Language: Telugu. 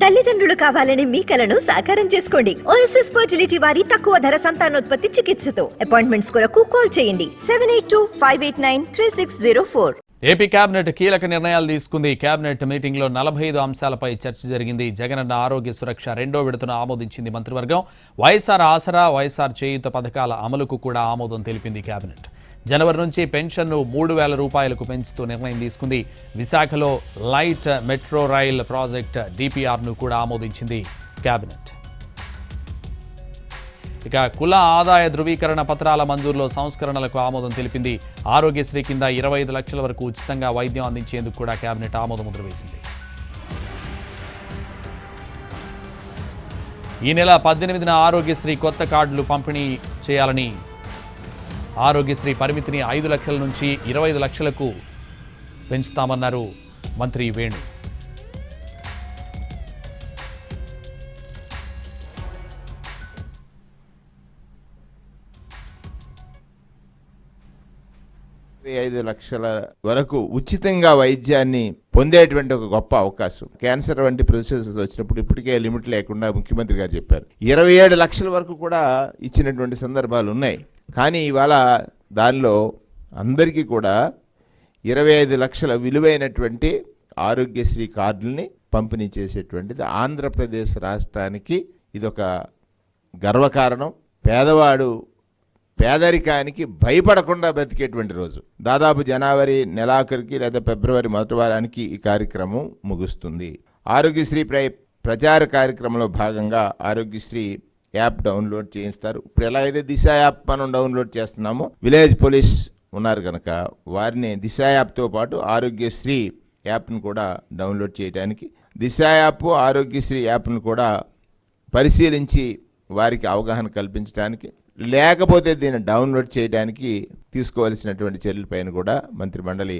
తల్లిదండ్రులు కావాలని మీ కలను సాకారం చేసుకోండి. ఓఎస్ఎస్ ఫర్టిలిటీ వారి తక్కువ ధర సంతానోత్పత్తి చికిత్సతో అపాయింట్మెంట్స్ కొరకు కాల్ చేయండి 7825893604. ఏపీ కేబినెట్ కీలక నిర్ణయాలు తీసుకుంది. కేబినెట్ మీటింగ్ లో 45 అంశాలపై చర్చ జరిగింది. జగనన్న ఆరోగ్య సురక్ష 2వ విడతను ఆమోదించింది మంత్రివర్గం. వైఎస్ఆర్ ఆసరా, వైఎస్ఆర్ చేయూత పథకాల అమలుకు కూడా ఆమోదం తెలిపింది కేబినెట్. జనవరి నుంచి పెన్షన్ను 3,000 రూపాయలకు పెంచుతూ నిర్ణయం తీసుకుంది. విశాఖలో లైట్ మెట్రో రైల్ ప్రాజెక్ట్ DPRను కూడా ఆమోదించింది కేబినెట్. ఇక కుల ఆదాయ ధృవీకరణ పత్రాల మంజూరులో సంస్కరణలకు ఆమోదం తెలిపింది. ఆరోగ్యశ్రీ కింద 25 లక్షల వరకు ఉచితంగా వైద్యం అందించేందుకు కూడా కేబినెట్ ఆమోదముద్ర వేసింది. ఈ నెల 18న ఆరోగ్యశ్రీ కొత్త కార్డులు పంపిణీ చేయాలని, ఆరోగ్యశ్రీ పరిమితిని 5 లక్షల నుంచి 25 లక్షలకు పెంచుతామన్నారు మంత్రి వేణు. ఐదు లక్షల వరకు ఉచితంగా వైద్యాన్ని పొందేటువంటి ఒక గొప్ప అవకాశం. క్యాన్సర్ వంటి ప్రొసెసెస్ వచ్చినప్పుడు ఇప్పటికే లిమిట్ లేకుండా ముఖ్యమంత్రి గారు చెప్పారు. 27 లక్షల వరకు కూడా ఇచ్చినటువంటి సందర్భాలు ఉన్నాయి. కానీ ఇవాళ దానిలో అందరికీ కూడా 25 లక్షల విలువైనటువంటి ఆరోగ్యశ్రీ కార్డుల్ని పంపిణీ చేసేటువంటిది ఆంధ్రప్రదేశ్ రాష్ట్రానికి ఇదొక గర్వకారణం. పేదవాడు పేదరికానికి భయపడకుండా బ్రతికేటువంటి రోజు. దాదాపు జనవరి నెలాఖరికి లేదా ఫిబ్రవరి మొదటి వారానికి ఈ కార్యక్రమం ముగుస్తుంది. ఆరోగ్యశ్రీ ప్రచార కార్యక్రమంలో భాగంగా ఆరోగ్యశ్రీ యాప్ డౌన్లోడ్ చేయిస్తారు. ఇప్పుడు ఎలా అయితే దిశ యాప్ మనం డౌన్లోడ్ చేస్తున్నామో, విలేజ్ పోలీస్ ఉన్నారు కనుక వారిని దిశ యాప్తో పాటు ఆరోగ్యశ్రీ యాప్ను కూడా డౌన్లోడ్ చేయడానికి, దిశ యాప్ ఆరోగ్యశ్రీ యాప్ను కూడా పరిశీలించి వారికి అవగాహన కల్పించడానికి, లేకపోతే దీన్ని డౌన్లోడ్ చేయడానికి తీసుకోవాల్సినటువంటి చర్యలపైన కూడా మంత్రి మండలి